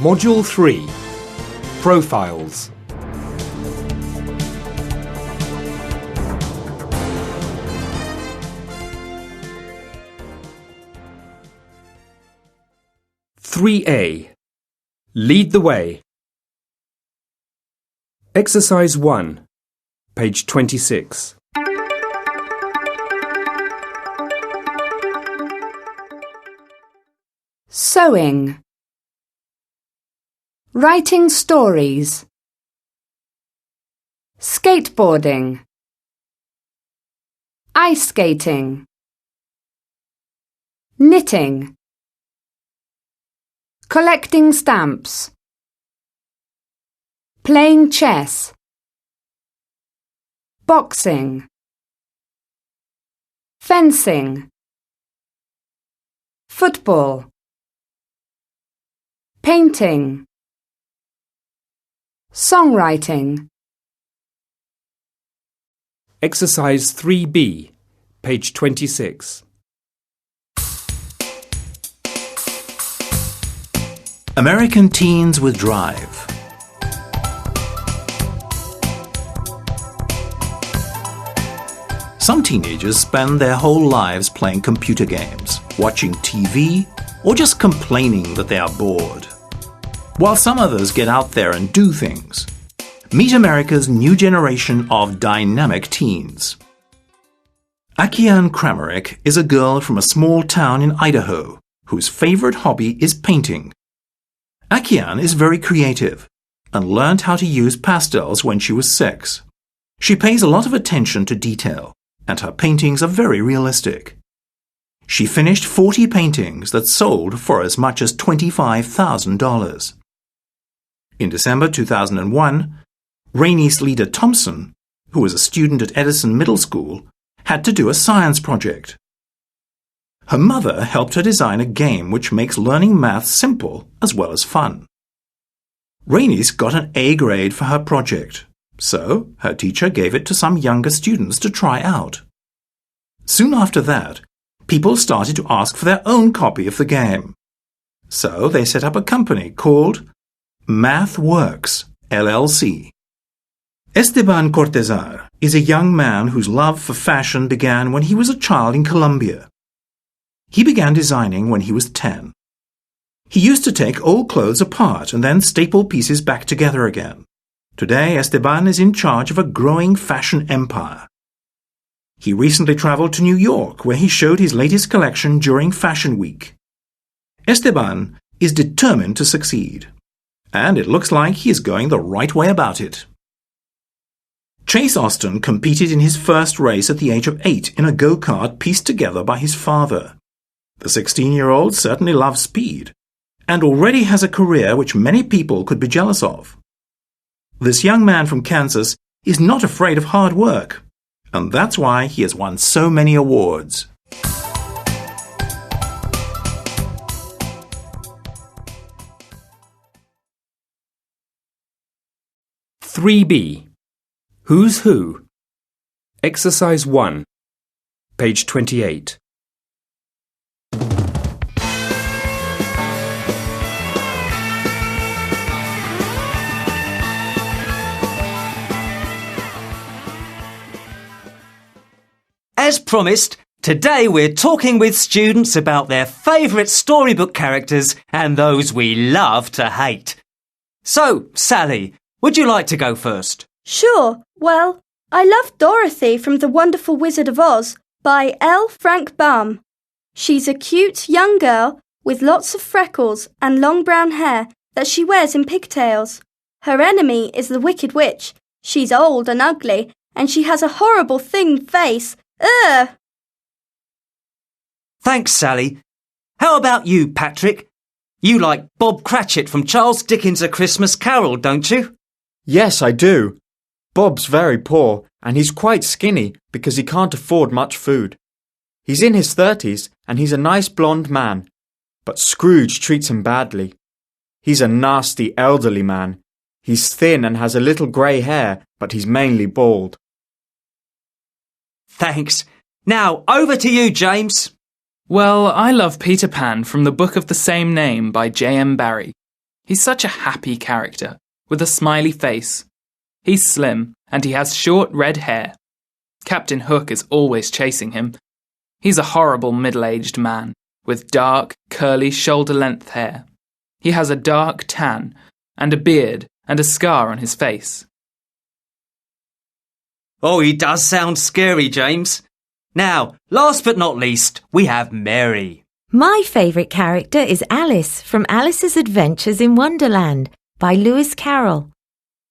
Module 3 Profiles. (3A) Lead the way. Exercise 1, page 26. Sewing. Writing stories. Skateboarding. Ice skating. Knitting. Collecting stamps. Playing chess. Boxing. Fencing. Football. Painting. Songwriting. Exercise 3B, page 26. American teens with drive. Some teenagers spend their whole lives playing computer games, watching TV, or just complaining that they are bored. While some others get out there and do things. Meet America's new generation of dynamic teens. Akiane Kramarick is a girl from a small town in Idaho whose favorite hobby is painting. Akiane is very creative and learned how to use pastels when she was 6. She pays a lot of attention to detail, and her paintings are very realistic. She finished 40 paintings that sold for as much as $25,000. In December 2001, Rainey's Leader Thompson, who was a student at Edison Middle School, had to do a science project. Her mother helped her design a game which makes learning math simple as well as fun. Rainey's got an A grade for her project, so her teacher gave it to some younger students to try out. Soon after that, people started to ask for their own copy of the game. So they set up a company called Math Works, LLC. Esteban Cortezar is a young man whose love for fashion began when he was a child in Colombia. He began designing when he was 10. He used to take old clothes apart and then staple pieces back together again. Today, Esteban is in charge of a growing fashion empire. He recently traveled to New York, where he showed his latest collection during Fashion Week. Esteban is determined to succeed, and it looks like he is going the right way about it. Chase Austin competed in his first race at the age of 8 in a go-kart pieced together by his father. The 16-year-old certainly loves speed, and already has a career which many people could be jealous of. This young man from Kansas is not afraid of hard work, and that's why he has won so many awards. (3B) Who's Who? Exercise 1, page 28. As promised, today we're talking with students about their favourite storybook characters and those we love to hate. So, Sally, would you like to go first? Sure. Well, I love Dorothy from The Wonderful Wizard of Oz by L. Frank Baum. She's a cute young girl with lots of freckles and long brown hair that she wears in pigtails. Her enemy is the Wicked Witch. She's old and ugly, and she has a horrible thin face. Ugh! Thanks, Sally. How about you, Patrick? You like Bob Cratchit from Charles Dickens' A Christmas Carol, don't you? Yes, I do. Bob's very poor, and he's quite skinny because he can't afford much food. He's in his 30s, and he's a nice blonde man. But Scrooge treats him badly. He's a nasty elderly man. He's thin and has a little grey hair, but he's mainly bald. Thanks. Now, over to you, James. Well, I love Peter Pan from the book of the same name by J.M. Barrie. He's such a happy character, with a smiley face. He's slim, and he has short red hair. Captain Hook is always chasing him. He's a horrible middle-aged man, with dark, curly, shoulder-length hair. He has a dark tan, and a beard, and a scar on his face. Oh, he does sound scary, James. Now, last but not least, we have Mary. My favourite character is Alice from Alice's Adventures in Wonderland by Lewis Carroll.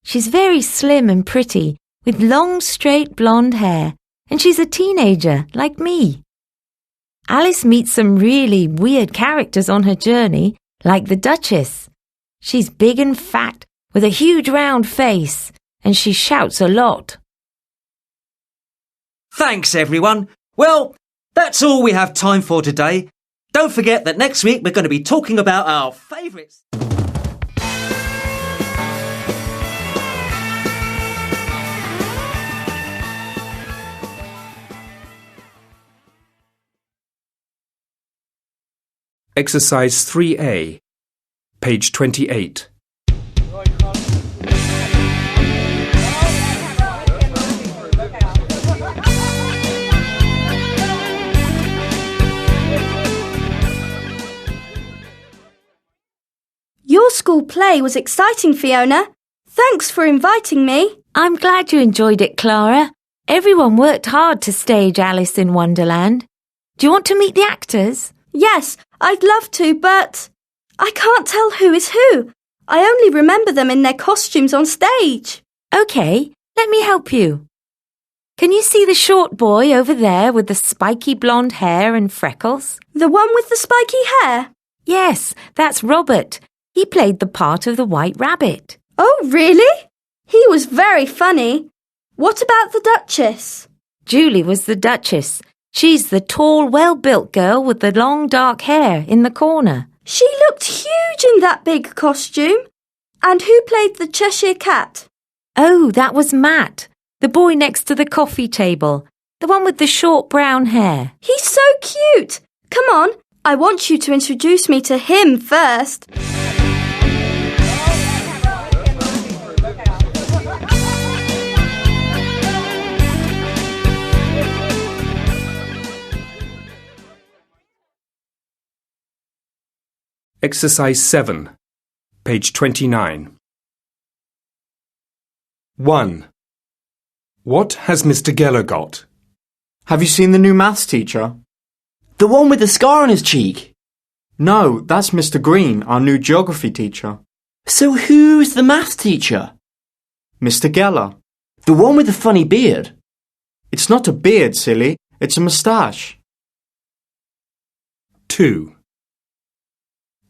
She's very slim and pretty, with long straight blonde hair, and she's a teenager like me. Alice meets some really weird characters on her journey, like the Duchess. She's big and fat, with a huge round face, and she shouts a lot. Thanks, everyone. Well, that's all we have time for today. Don't forget that next week we're going to be talking about our favourites. Exercise 3A, page 28. Your school play was exciting, Fiona. Thanks for inviting me. I'm glad you enjoyed it, Clara. Everyone worked hard to stage Alice in Wonderland. Do you want to meet the actors? Yes, I'd love to, but I can't tell who is who. I only remember them in their costumes on stage. OK, let me help you. Can you see the short boy over there with the spiky blonde hair and freckles? The one with the spiky hair? Yes, that's Robert. He played the part of the White Rabbit. Oh, really? He was very funny. What about the Duchess? Julie was the Duchess. She's the tall, well-built girl with the long, dark hair in the corner. She looked huge in that big costume. And who played the Cheshire Cat? Oh, that was Matt, the boy next to the coffee table, the one with the short brown hair. He's so cute. Come on, I want you to introduce me to him first. Exercise 7, page 29. 1. What has Mr. Geller got? Have you seen the new maths teacher? The one with the scar on his cheek. No, that's Mr. Green, our new geography teacher. So who's the maths teacher? Mr. Geller. The one with the funny beard. It's not a beard, silly. It's a moustache. 2.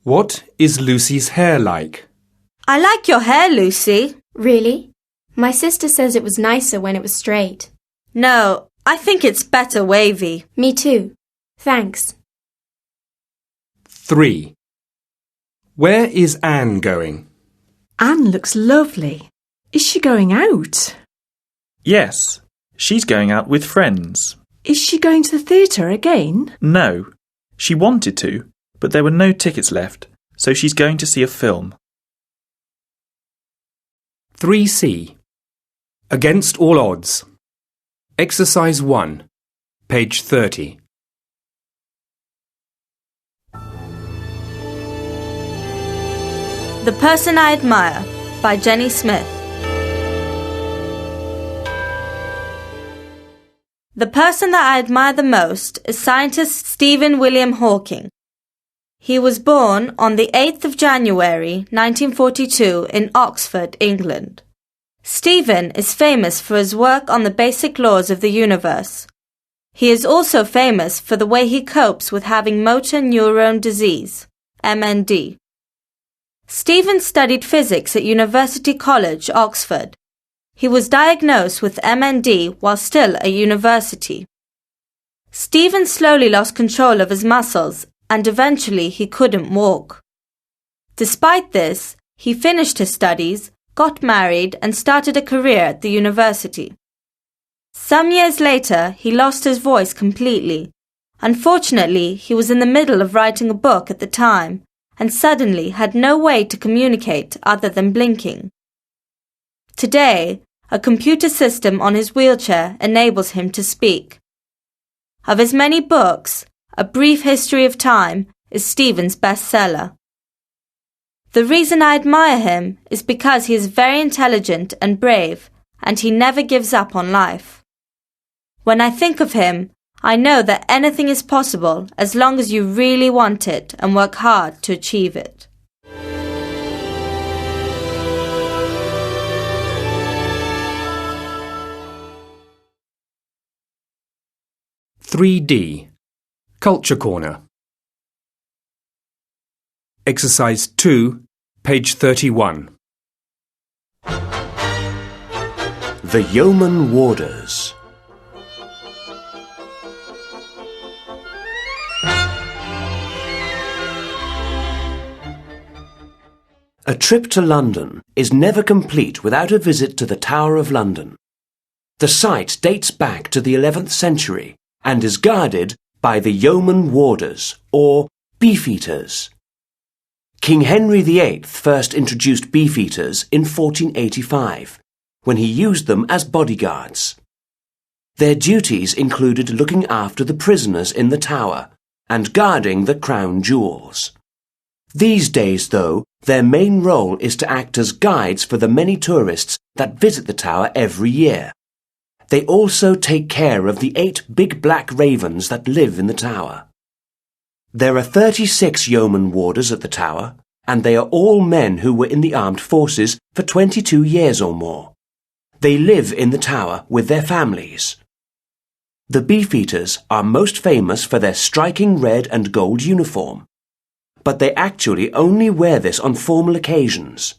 What is Lucy's hair like? I like your hair, Lucy. Really? My sister says it was nicer when it was straight. No, I think it's better wavy. Me too. Thanks. 3. Where is Anne going? Anne looks lovely. Is she going out? Yes, she's going out with friends. Is she going to the theatre again? No, she wanted to, but there were no tickets left, so she's going to see a film. 3C. Against all odds. Exercise 1, page 30. The Person I Admire by Jenny Smith. The person that I admire the most is scientist Stephen William Hawking. He was born on the 8th of January 1942 in Oxford, England. Stephen is famous for his work on the basic laws of the universe. He is also famous for the way he copes with having motor neurone disease, MND. Stephen studied physics at University College, Oxford. He was diagnosed with MND while still at university. Stephen slowly lost control of his muscles and eventually he couldn't walk. Despite this, he finished his studies, got married and started a career at the university. Some years later, he lost his voice completely. Unfortunately, he was in the middle of writing a book at the time, and suddenly had no way to communicate other than blinking. Today, a computer system on his wheelchair enables him to speak. Of his many books, A Brief History of Time is Stephen's bestseller. The reason I admire him is because he is very intelligent and brave, and he never gives up on life. When I think of him, I know that anything is possible as long as you really want it and work hard to achieve it. (3D) Culture Corner. Exercise 2, page 31. The Yeoman Warders. A trip to London is never complete without a visit to the Tower of London. The site dates back to the 11th century and is guarded by the Yeoman Warders, or Beefeaters. King Henry VIII first introduced beefeaters in 1485, when he used them as bodyguards. Their duties included looking after the prisoners in the tower and guarding the crown jewels. These days, though, their main role is to act as guides for the many tourists that visit the tower every year. They also take care of the 8 big black ravens that live in the tower. There are 36 yeoman warders at the tower, and they are all men who were in the armed forces for 22 years or more. They live in the tower with their families. The Beefeaters are most famous for their striking red and gold uniform, but they actually only wear this on formal occasions.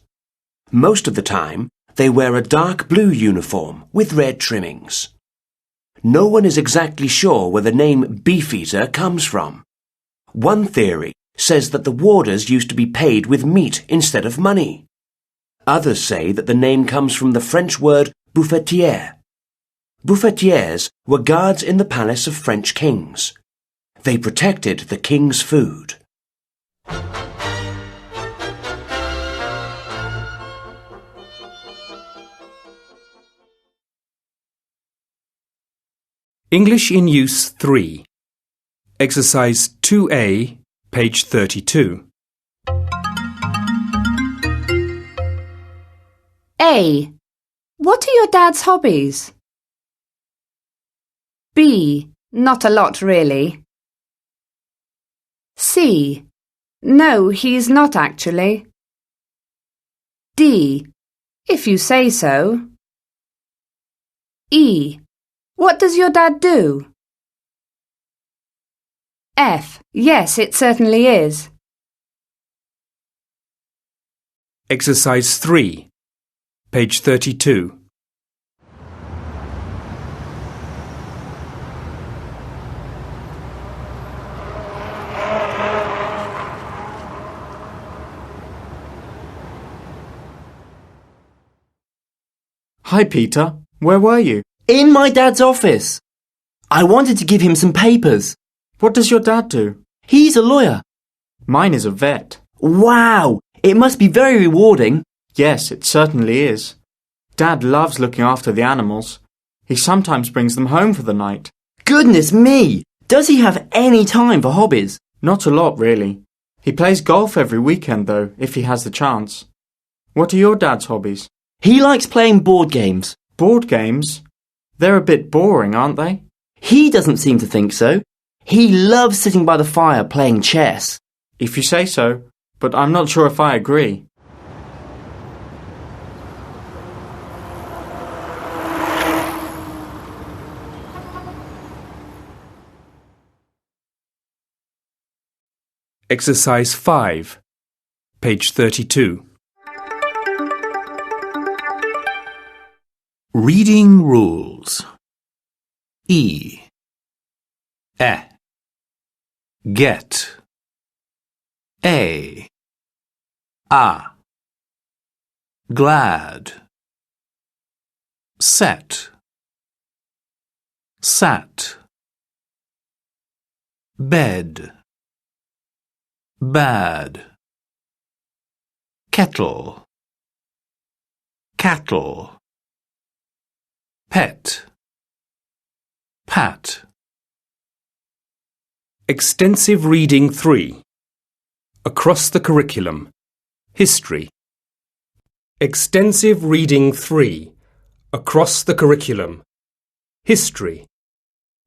Most of the time, they wear a dark blue uniform with red trimmings. No one is exactly sure where the name Beefeater comes from. One theory says that the warders used to be paid with meat instead of money. Others say that the name comes from the French word buffetière. Buffetières were guards in the palace of French kings. They protected the king's food. English in Use 3. Exercise 2A, page 32. A. What are your dad's hobbies? B. Not a lot, really. C. No, he's not actually. D. If you say so. E. What does your dad do? F. Yes, it certainly is. Exercise 3, page 32. Hi, Peter. Where were you? In my dad's office. I wanted to give him some papers. What does your dad do? He's a lawyer. Mine is a vet. Wow! It must be very rewarding. Yes, it certainly is. Dad loves looking after the animals. He sometimes brings them home for the night. Goodness me! Does he have any time for hobbies? Not a lot, really. He plays golf every weekend, though, if he has the chance. What are your dad's hobbies? He likes playing board games. Board games? They're a bit boring, aren't they? He doesn't seem to think so. He loves sitting by the fire playing chess. If you say so, but I'm not sure if I agree. Exercise 5, page 32. Reading rules. E. Get. A. Glad. Set. Sat. Bed. Bad. kettle, cattle. Pet, pat. Extensive Reading 3. Across the Curriculum. History. Extensive Reading 3. Across the Curriculum. History.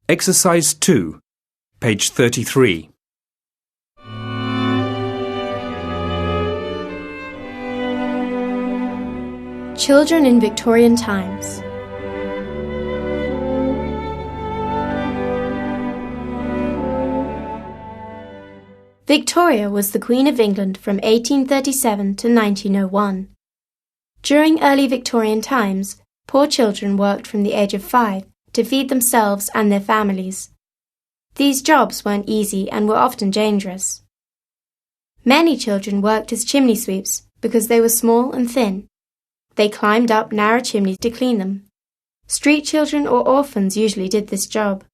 Exercise 2, page 33. Children in Victorian times. Victoria was the Queen of England from 1837 to 1901. During early Victorian times, poor children worked from the age of 5 to feed themselves and their families. These jobs weren't easy and were often dangerous. Many children worked as chimney sweeps because they were small and thin. They climbed up narrow chimneys to clean them. Street children or orphans usually did this job.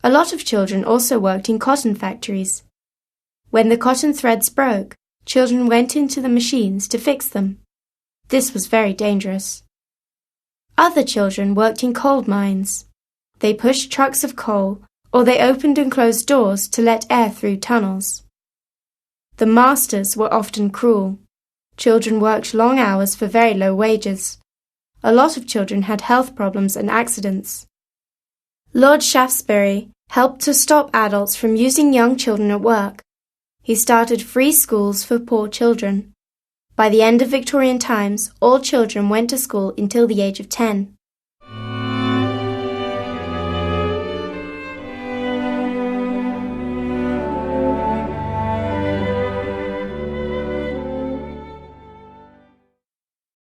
A lot of children also worked in cotton factories. When the cotton threads broke, children went into the machines to fix them. This was very dangerous. Other children worked in coal mines. They pushed trucks of coal, or they opened and closed doors to let air through tunnels. The masters were often cruel. Children worked long hours for very low wages. A lot of children had health problems and accidents. Lord Shaftesbury helped to stop adults from using young children at work. He started free schools for poor children. By the end of Victorian times, all children went to school until the age of 10.